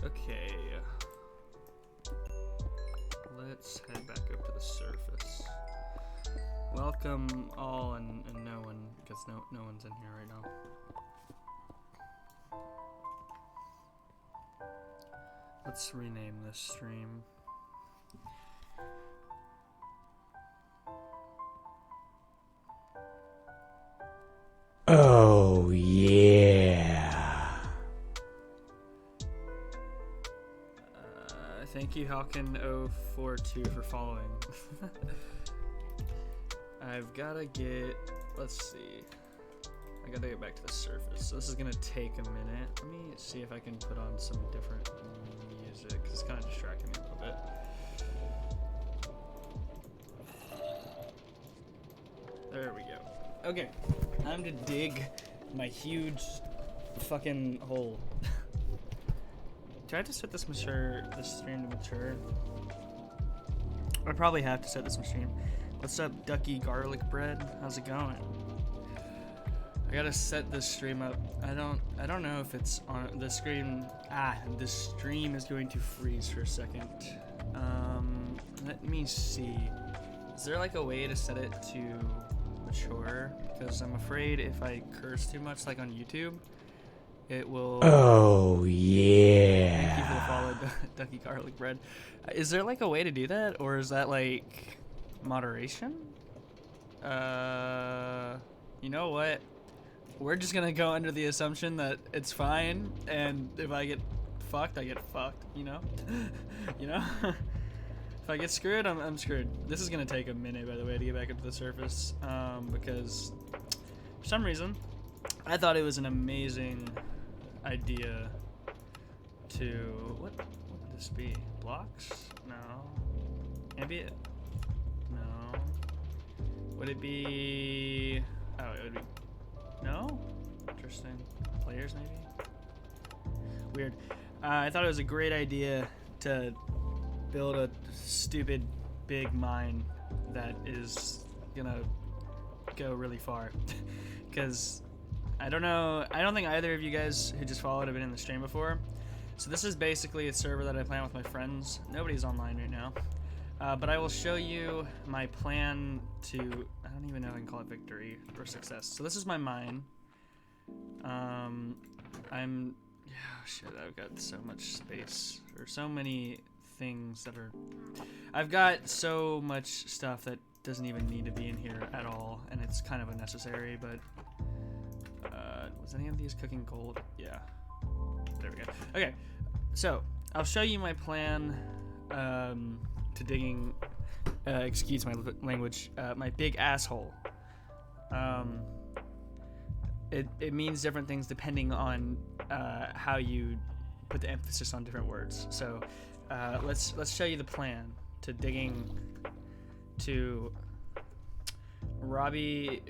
Okay, let's head back up to the surface. Welcome all and no one, because no one's in here right now. Let's rename this stream. Oh yeah. Thank you, Halkin042, for following. I've gotta get, let's see. I gotta get back to the surface. So this is gonna take a minute. Let me see if I can put on some different music, because it's kind of distracting me a little bit. There we go. Okay, time to dig my huge fucking hole. Do I have to set this stream to mature? I probably have to set this stream. What's up, Ducky Garlic Bread? How's it going? I gotta set this stream up. I don't know if it's on the screen. The stream is going to freeze for a second. Let me see. Is there like a way to set it to mature? Because I'm afraid if I curse too much, like on YouTube, it will. Oh yeah. Thank you for the follow, Ducky Garlic Bread. Is there like a way to do that, or is that like moderation? You know what? We're just gonna go under the assumption that it's fine, and if I get fucked, I get fucked. You know, you know. If I get screwed, I'm screwed. This is gonna take a minute, by the way, to get back up to the surface, because for some reason I thought it was an amazing idea to what would this be? Blocks? No. Maybe it. No. Would it be? Oh, it would be. No. Interesting. Players, maybe. Weird. I thought it was a great idea to build a stupid big mine that is gonna go really far, because I don't know. I don't think either of you guys who just followed have been in the stream before. So this is basically a server that I plan with my friends. Nobody's online right now. But I will show you my plan to, I don't even know if I can call it victory or success. So this is my mine. Shit, I've got so much space, or so many things that are, I've got so much stuff that doesn't even need to be in here at all, and it's kind of unnecessary, but was any of these cooking gold? Yeah. There we go. Okay, so I'll show you my plan to digging, excuse my language, my big asshole. It means different things depending on how you put the emphasis on different words. So let's show you the plan to digging to Robbie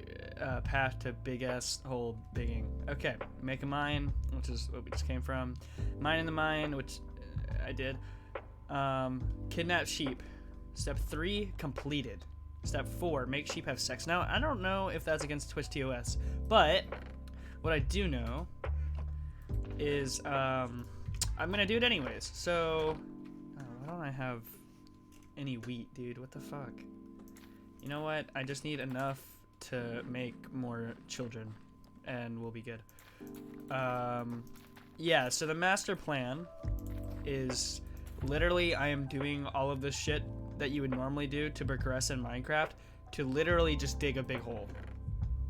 path to big ass hole digging. Okay, make a mine, which is what we just came from. Mine in the mine, which I did. Kidnap sheep. Step 3 completed. Step 4, make sheep have sex. Now I don't know if that's against Twitch TOS, but what I do know is I'm gonna do it anyways. So why don't I have any wheat, dude? What the fuck? You know what? I just need enough to make more children, and we'll be good. Yeah, so the master plan is literally I am doing all of this shit that you would normally do to progress in Minecraft to literally just dig a big hole.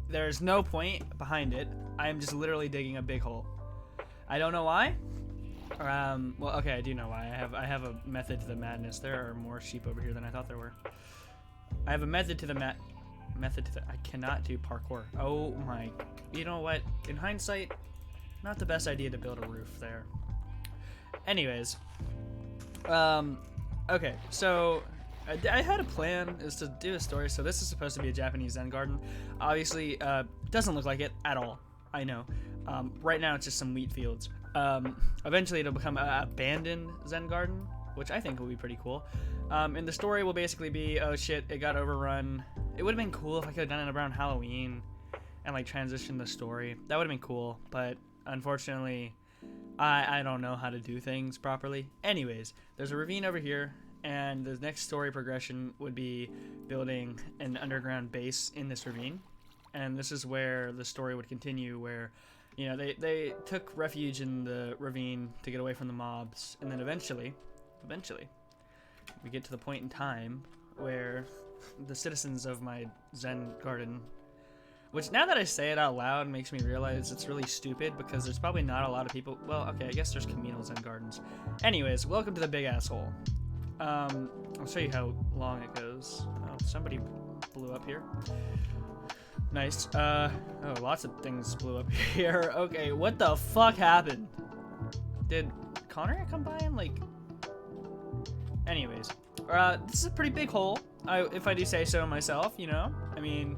There's no point behind it. I am just literally digging a big hole. I don't know why. Well, okay, I do know why. I have a method to the madness. There are more sheep over here than I thought there were. I have a method to the I cannot do parkour. Oh my, you know what? In hindsight, not the best idea to build a roof there. Anyways, Okay, so I had a plan is to do a story. So this is supposed to be a Japanese Zen garden. Obviously, doesn't look like it at all. I know. Right now it's just some wheat fields. Eventually it'll become an abandoned Zen garden, which I think will be pretty cool. And the story will basically be, oh shit, it got overrun. It would have been cool if I could have done it around Halloween and like transition the story. That would have been cool, but unfortunately, I don't know how to do things properly. Anyways, there's a ravine over here, and the next story progression would be building an underground base in this ravine. And this is where the story would continue, where, you know, they took refuge in the ravine to get away from the mobs, and then eventually, we get to the point in time where the citizens of my Zen garden, which now that I say it out loud makes me realize it's really stupid because there's probably not a lot of people. Well, okay, I guess there's communal Zen gardens. Anyways, welcome to the big asshole. I'll show you how long it goes. Oh, somebody blew up here. Nice. Oh, lots of things blew up here. Okay, what the fuck happened? Did Connor come by and like... Anyways, this is a pretty big hole, if I do say so myself, you know? I mean,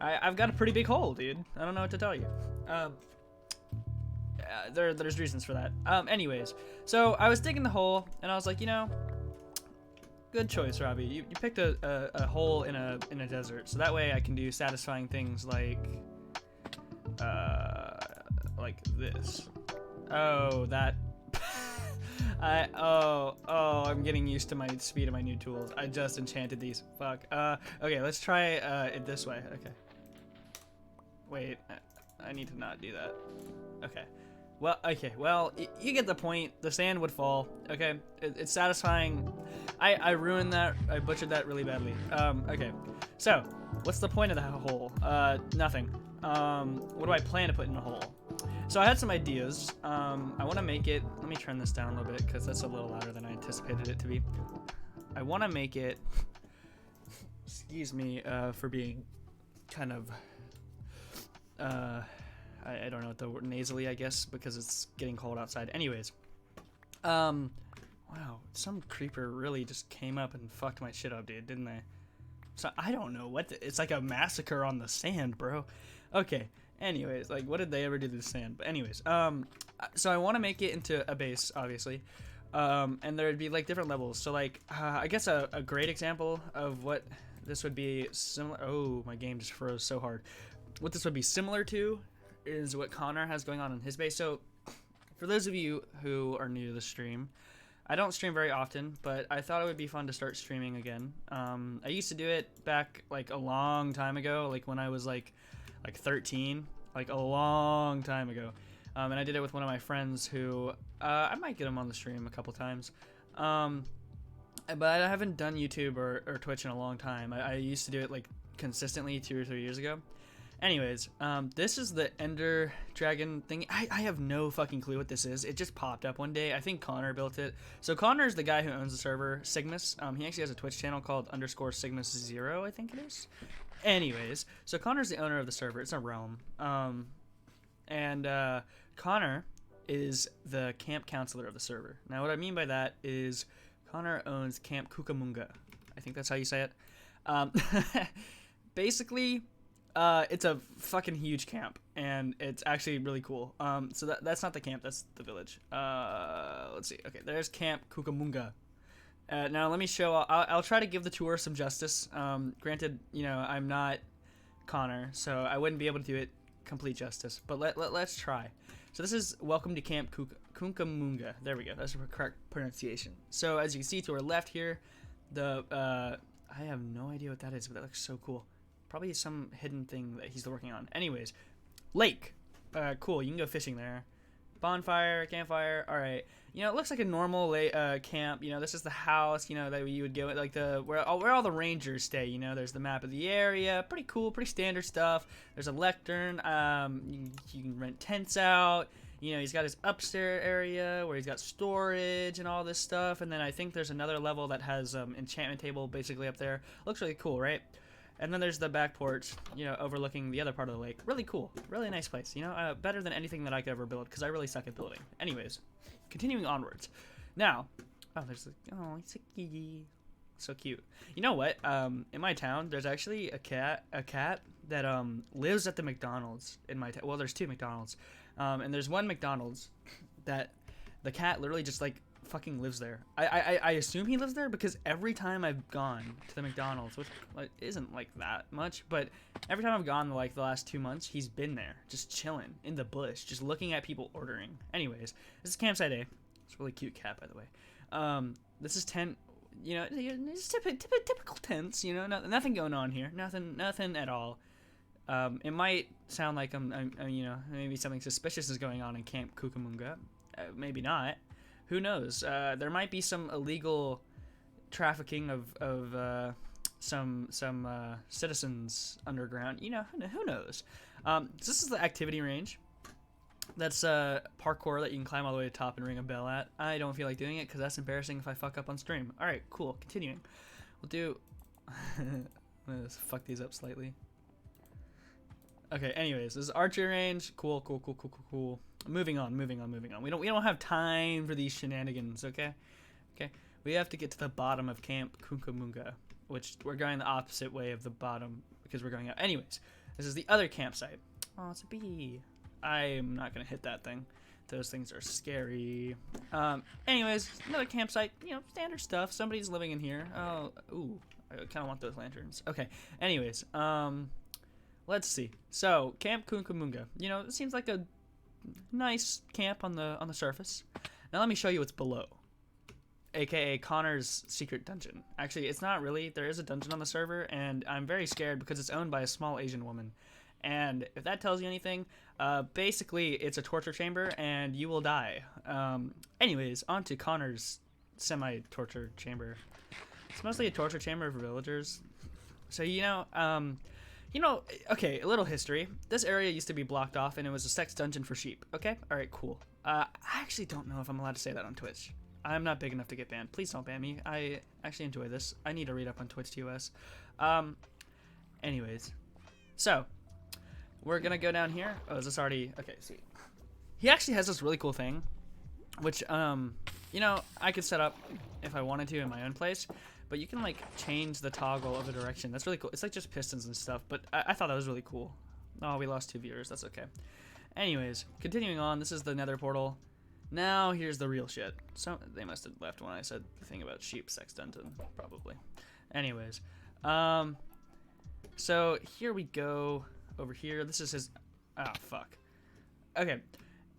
I've got a pretty big hole, dude. I don't know what to tell you. There's reasons for that. Anyways, so I was digging the hole, and I was like, you know, good choice, Robbie. You picked a hole in a desert, so that way I can do satisfying things like this. Oh, that. I'm getting used to my speed of my new tools. I just enchanted these. Fuck. Okay, let's try it this way. Okay. Wait, I need to not do that. Okay. Well, you get the point. The sand would fall. Okay, it's satisfying. I ruined that. I butchered that really badly. Okay. So, what's the point of that hole? Nothing. What do I plan to put in a hole? So I had some ideas. I want to make it, let me turn this down a little bit because that's a little louder than I anticipated it to be. I want to make it, excuse me for being kind of, I don't know what the word, nasally, I guess, because it's getting cold outside. Anyways, wow, some creeper really just came up and fucked my shit up, dude, didn't they? So I don't know what, it's like a massacre on the sand, bro. Okay. Anyways, like, what did they ever do to the sand? But anyways, so I want to make it into a base, obviously, and there'd be, like, different levels. So, like, I guess a great example of what this would be similar... Oh, my game just froze so hard. What this would be similar to is what Connor has going on in his base. So, for those of you who are new to the stream, I don't stream very often, but I thought it would be fun to start streaming again. I used to do it back, like, a long time ago, like, when I was, like 13, like a long time ago, and I did it with one of my friends who I might get him on the stream a couple times, but I haven't done YouTube or Twitch in a long time. I used to do it like consistently 2 or 3 years ago. Anyways, this is the Ender Dragon thing. I have no fucking clue what this is. It just popped up one day. I think Connor built it. So Connor is the guy who owns the server, Sigmus. He actually has a Twitch channel called _Sigmus0, I think it is. Anyways, so Connor's the owner of the server. It's a realm. And Connor is the camp counselor of the server. Now, what I mean by that is Connor owns Camp Cucamonga. I think that's how you say it. Basically, it's a fucking huge camp, and it's actually really cool. So that's not the camp. That's the village. Let's see. Okay, there's Camp Cucamonga. Now let me show. I'll try to give the tour some justice. Granted, you know, I'm not Connor, so I wouldn't be able to do it complete justice. But let's try. So this is welcome to Camp Cucamonga. There we go. That's the correct pronunciation. So as you can see to our left here, I have no idea what that is, but that looks so cool. Probably some hidden thing that he's working on. Anyways, lake. Cool. You can go fishing there. Bonfire, campfire. All right. You know, it looks like a normal camp. You know, this is the house, you know, that you would go, like where all the rangers stay. You know, there's the map of the area. Pretty cool, pretty standard stuff. There's a lectern. You can rent tents out. You know, he's got his upstairs area where he's got storage and all this stuff. And then I think there's another level that has enchantment table basically up there. Looks really cool, right? And then there's the back porch, you know, overlooking the other part of the lake. Really cool. Really nice place. You know, better than anything that I could ever build because I really suck at building. Anyways, continuing onwards. Now, Oh, there's it's a kitty. So cute. You know what? In my town, there's actually a cat that lives at the McDonald's in my town. Well, there's two McDonald's, and there's one McDonald's that the cat literally just like fucking lives there. I assume he lives there because every time I've gone to the McDonald's, which like, isn't like that much, but every time I've gone like the last 2 months, he's been there just chilling in the bush, just looking at people ordering. Anyways, this is campsite A. It's a really cute cat, by the way. This is tent. You know, it's typical tents. You know, nothing going on here. Nothing at all. It might sound like I'm you know, maybe something suspicious is going on in Camp Cucamonga. Maybe not. Who knows? There might be some illegal trafficking of some citizens underground. You know, who knows? So this is the activity range. That's parkour that you can climb all the way to the top and ring a bell at. I don't feel like doing it because that's embarrassing if I fuck up on stream. All right, cool. Continuing. We'll do. I'm gonna fuck these up slightly. Okay. Anyways, this is archery range. Cool. Moving on. We don't have time for these shenanigans. Okay. We have to get to the bottom of Camp Cucamonga, which we're going the opposite way of the bottom because we're going up. Anyways, this is the other campsite. Oh, it's a bee. I'm not gonna hit that thing. Those things are scary. Anyways, another campsite. You know, standard stuff. Somebody's living in here. Oh, ooh, I kind of want those lanterns. Okay. Anyways, let's see. So, Camp Cucamonga. You know, it seems like a nice camp on the surface. Now let me show you what's below, aka Connor's secret dungeon. Actually, it's not really. There is a dungeon on the server, and I'm very scared because it's owned by a small Asian woman. And if that tells you anything, basically it's a torture chamber and you will die. Anyways, on to Connor's semi-torture chamber. It's mostly a torture chamber for villagers. So, okay, a little history. This area used to be blocked off and it was a sex dungeon for sheep. Okay? Alright, cool. I actually don't know if I'm allowed to say that on Twitch. I'm not big enough to get banned. Please don't ban me. I actually enjoy this. I need to read up on Twitch TOS. Anyways. So, we're gonna go down here. Oh, is this already... Okay, sweet. He actually has this really cool thing, which, I could set up if I wanted to in my own place, but you can, like, change the toggle of the direction. That's really cool. It's, like, just pistons and stuff, but I thought that was really cool. Oh, we lost 2 viewers. That's okay. Anyways, continuing on, this is the nether portal. Now, here's the real shit. So, they must have left when I said the thing about sheep sex dungeon, probably. Anyways, so, here we go. Over here, this is his... Ah, fuck. Okay.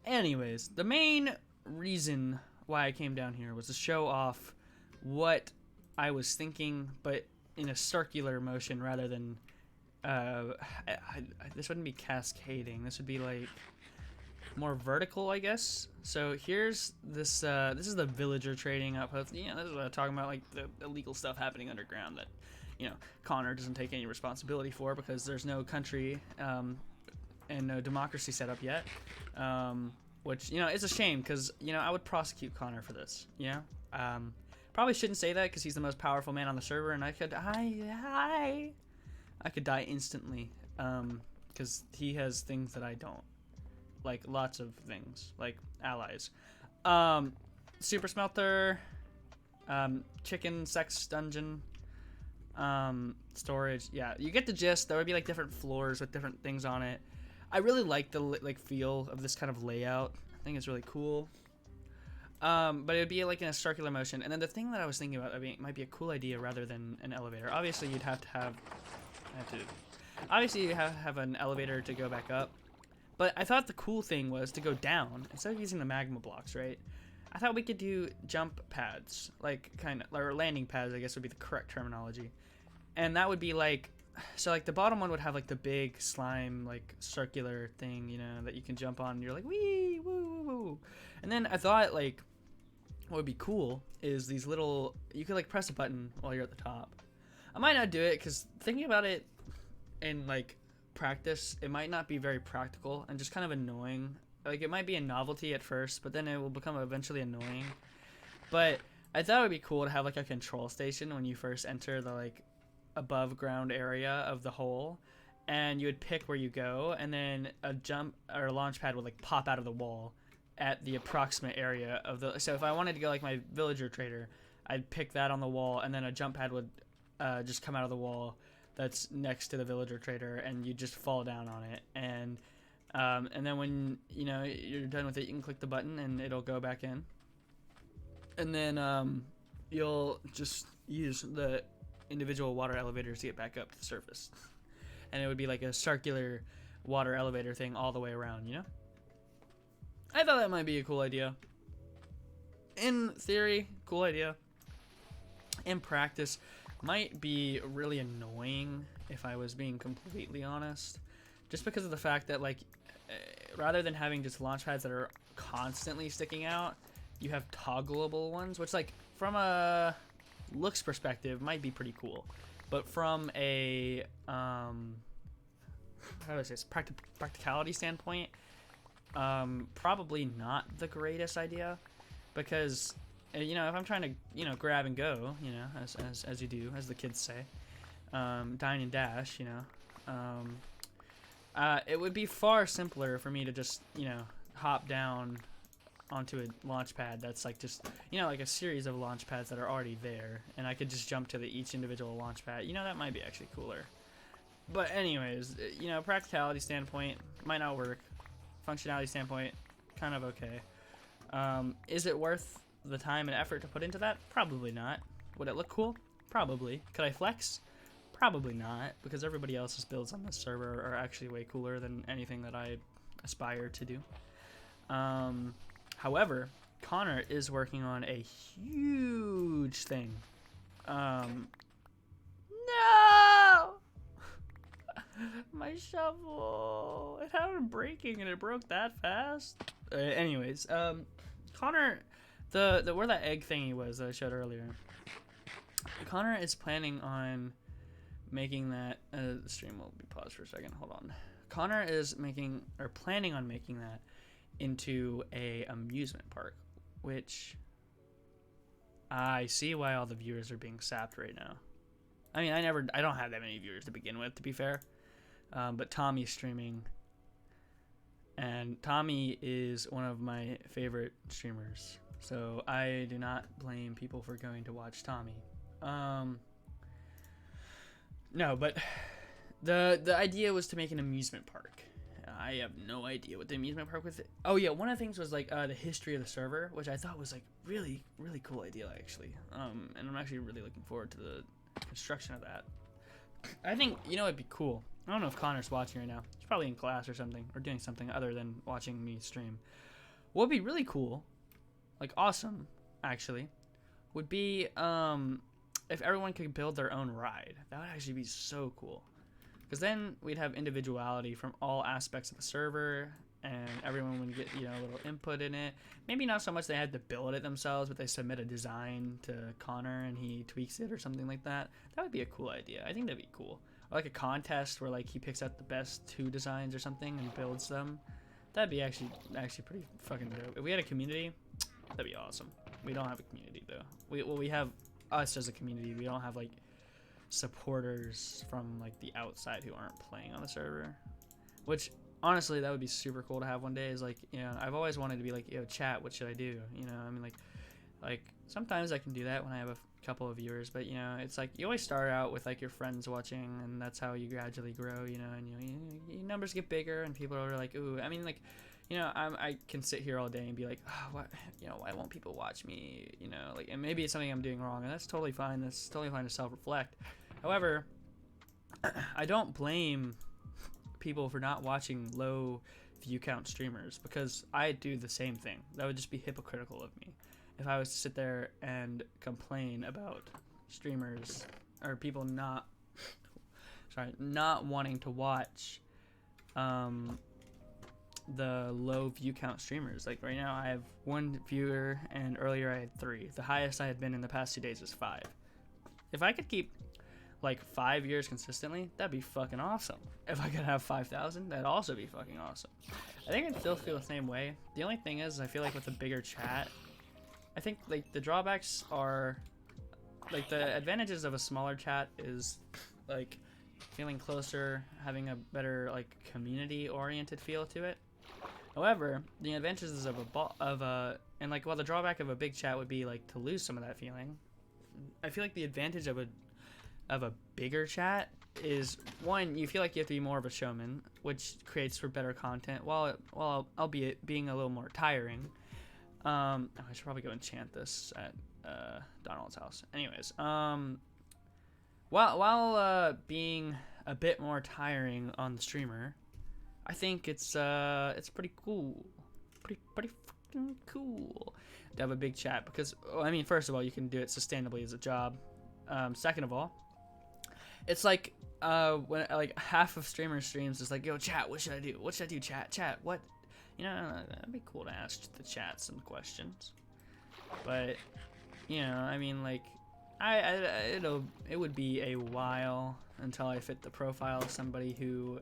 Anyways, the main reason why I came down here was to show off what I was thinking, but in a circular motion rather than... this wouldn't be cascading. This would be, like, more vertical, I guess. So here's this... this is the villager trading outpost. You know, this is what I'm talking about, like, the illegal stuff happening underground that... You know, Connor doesn't take any responsibility for because there's no country and no democracy set up yet, which, you know, is a shame because, you know, I would prosecute Connor for this, you know? Probably shouldn't say that because he's the most powerful man on the server and I could die instantly because he has things that I don't. Like, lots of things, like allies. Super Smelter, Chicken Sex Dungeon, storage. Yeah, you get the gist. There would be like different floors with different things on it. I really like the feel of this kind of layout. I think it's really cool. But it would be like in a circular motion. And then the thing that I was thinking about, I mean, might be a cool idea rather than an elevator. Obviously, you'd have to have an elevator to go back up. But I thought the cool thing was to go down instead of using the magma blocks, right? I thought we could do jump pads, like or landing pads, I guess would be the correct terminology. And that would be like, so like the bottom one would have like the big slime, like circular thing, you know, that you can jump on and you're like, wee, woo, woo, woo. And then I thought like, what would be cool is these little, you could like press a button while you're at the top. I might not do it because thinking about it in like practice, it might not be very practical and just kind of annoying. Like, it might be a novelty at first, but then it will become eventually annoying. But I thought it would be cool to have, like, a control station when you first enter the, like, above-ground area of the hole. And you would pick where you go, and then a jump or a launch pad would, like, pop out of the wall at the approximate area of the. So if I wanted to go like my villager trader, I'd pick that on the wall, and then a jump pad would just come out of the wall that's next to the villager trader, and you just fall down on it. And then when you're done with it, you can click the button, and it'll go back in. And then you'll just use the individual water elevators to get back up to the surface. And it would be like a circular water elevator thing all the way around, you know? I thought that might be a cool idea. In theory, cool idea. In practice, might be really annoying if I was being completely honest. Just because of the fact that, like, rather than having just launch pads that are constantly sticking out, you have toggleable ones, which, like, from a looks perspective might be pretty cool. But from a, how do I say this, practicality standpoint, probably not the greatest idea. Because, if I'm trying to, grab and go, as you do, as the kids say, dine and dash, it would be far simpler for me to just, hop down onto a launch pad that's like just, like a series of launch pads that are already there, and I could just jump to each individual launch pad. That might be actually cooler. But anyways, practicality standpoint, might not work. Functionality standpoint, kind of okay. Is it worth the time and effort to put into that? Probably not. Would it look cool? Probably. Could I flex? Probably not, because everybody else's builds on this server are actually way cooler than anything that I aspire to do. However, Connor is working on a huge thing. No! My shovel! It had been breaking and it broke that fast. Anyways, Connor, where that egg thingy was that I showed earlier. Connor is planning on making that. The stream will be paused for a second. Hold on. Connor is planning on making that into a amusement park, which I see why all the viewers are being sapped right now. I mean, I don't have that many viewers to begin with, to be fair. But Tommy's streaming, and Tommy is one of my favorite streamers, so I do not blame people for going to watch Tommy. No, but the idea was to make an amusement park. I have no idea what the amusement park was. Oh yeah, one of the things was like the history of the server, which I thought was like really cool idea actually. And I'm actually really looking forward to the construction of that. I think it'd be cool. I don't know if Connor's watching right now. He's probably in class or something, or doing something other than watching me stream. What would be really cool, like awesome actually, would be if everyone could build their own ride. That would actually be so cool. Because then we'd have individuality from all aspects of the server, and everyone would get, a little input in it. Maybe not so much they had to build it themselves, but they submit a design to Connor and he tweaks it or something like that. That would be a cool idea. I think that'd be cool. Or like a contest where like he picks out the best 2 designs or something and builds them. That'd be actually pretty fucking dope. If we had a community, that'd be awesome. We don't have a community though. We have us as a community. We don't have like supporters from like the outside who aren't playing on the server, which honestly that would be super cool to have one day. Is like, I've always wanted to be like, chat, what should I do? I mean, like sometimes I can do that when I have a couple of viewers, but it's like you always start out with like your friends watching, and that's how you gradually grow, and your numbers get bigger and people are like, ooh, I mean, like, I can sit here all day and be like, oh, why won't people watch me? Like, and maybe it's something I'm doing wrong, and that's totally fine. That's totally fine to self-reflect. However, I don't blame people for not watching low view count streamers, because I do the same thing. That would just be hypocritical of me if I was to sit there and complain about streamers or people not wanting to watch the low view count streamers. Like right now I have 1 viewer, and earlier I had 3. The highest I had been in the past 2 days is 5. If I could keep like 5 years consistently, that'd be fucking awesome. If I could have 5,000, that'd also be fucking awesome. I think I'd still feel the same way. The only thing is, I feel like with a bigger chat, I think like the drawbacks are, like the advantages of a smaller chat is like feeling closer, having a better like community oriented feel to it. However, the advantages of and like, well, the drawback of a big chat would be like to lose some of that feeling. I feel like the advantage of a bigger chat is, one, you feel like you have to be more of a showman, which creates for better content, while albeit being a little more tiring. I should probably go and chant this at Donald's house. Anyways, while being a bit more tiring on the streamer, I think it's pretty cool, pretty fucking cool to have a big chat, because, I mean, first of all, you can do it sustainably as a job. Second of all, it's like when like half of streamers streams is like, yo, chat, what should I do? What should I do? Chat, what? You know, that'd be cool to ask the chat some questions. But, you know, I mean, like, it would be a while until I fit the profile of somebody who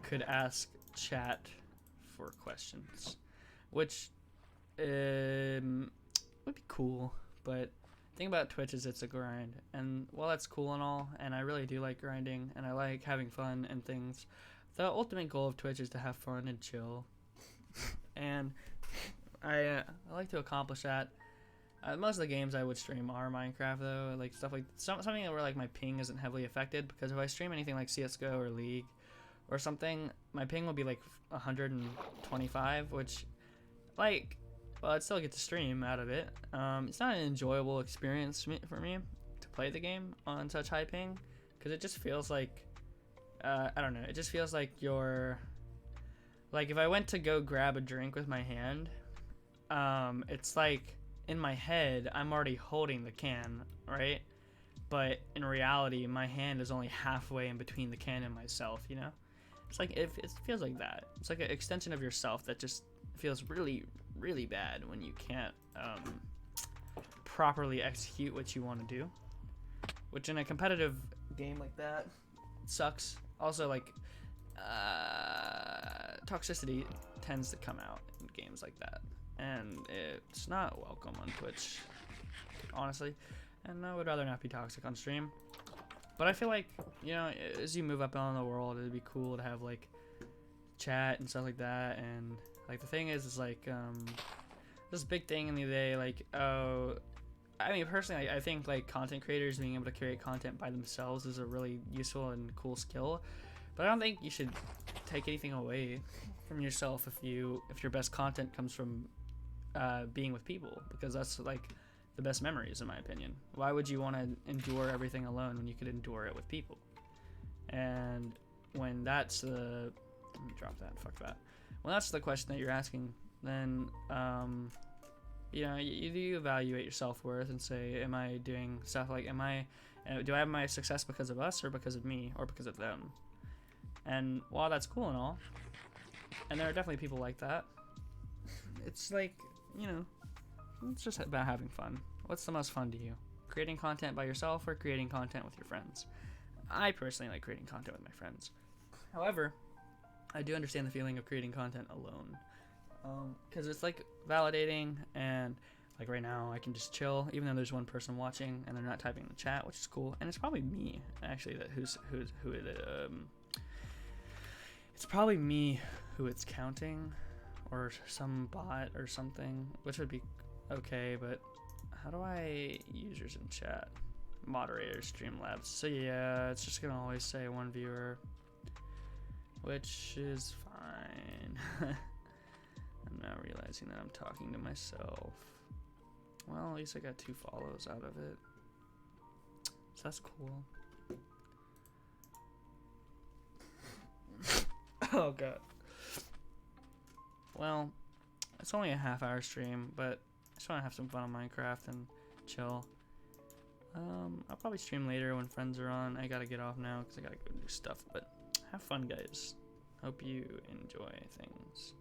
could ask chat for questions, which would be cool. But the thing about Twitch is it's a grind, and while that's cool and all, and I really do like grinding, and I like having fun and things, the ultimate goal of Twitch is to have fun and chill. And I like to accomplish that. Most of the games I would stream are Minecraft, though, like stuff like something where like my ping isn't heavily affected, because if I stream anything like CS:GO or League or something, my ping will be like 125, which, like, well, I'd still get to stream out of it. It's not an enjoyable experience for me to play the game on such high ping, because it just feels like, I don't know, it just feels like you're, like, if I went to go grab a drink with my hand, it's like, in my head, I'm already holding the can, right? But in reality, my hand is only halfway in between the can and myself, you know? It's like, it feels like that. It's like an extension of yourself that just feels really, really bad when you can't properly execute what you want to do. Which in a competitive game like that sucks. Also, like, toxicity tends to come out in games like that. And it's not welcome on Twitch, honestly. And I would rather not be toxic on stream. But I feel like, you know, as you move up in the world, it'd be cool to have, like, chat and stuff like that. And, like, the thing is like, this big thing in the day, like, oh, I mean, personally, I think, like, content creators being able to create content by themselves is a really useful and cool skill. But I don't think you should take anything away from yourself if your best content comes from being with people, because that's like the best memories, in my opinion. Why would you want to endure everything alone when you could endure it with people? And when that's the, let me drop that, fuck that. When that's the question that you're asking, then you know, you evaluate your self-worth and say, am I doing stuff like, do I have my success because of us, or because of me, or because of them? And while that's cool and all, and there are definitely people like that, it's like, you know, it's just about having fun. What's the most fun to you? Creating content by yourself or creating content with your friends? I personally like creating content with my friends. However, I do understand the feeling of creating content alone. Because it's like validating, and like right now I can just chill, even though there's one person watching and they're not typing in the chat, which is cool. And it's probably me, actually, that it's probably me who it's counting, or some bot or something, which would be okay. But how do I users in chat, moderators, Streamlabs? So yeah, it's just gonna always say one viewer, which is fine. I'm now realizing that I'm talking to myself. Well, at least I got 2 follows out of it, so that's cool. Oh god. Well, it's only a half-hour stream, but I just want to have some fun on Minecraft and chill. I'll probably stream later when friends are on. I gotta get off now because I gotta go do stuff, but have fun, guys. Hope you enjoy things.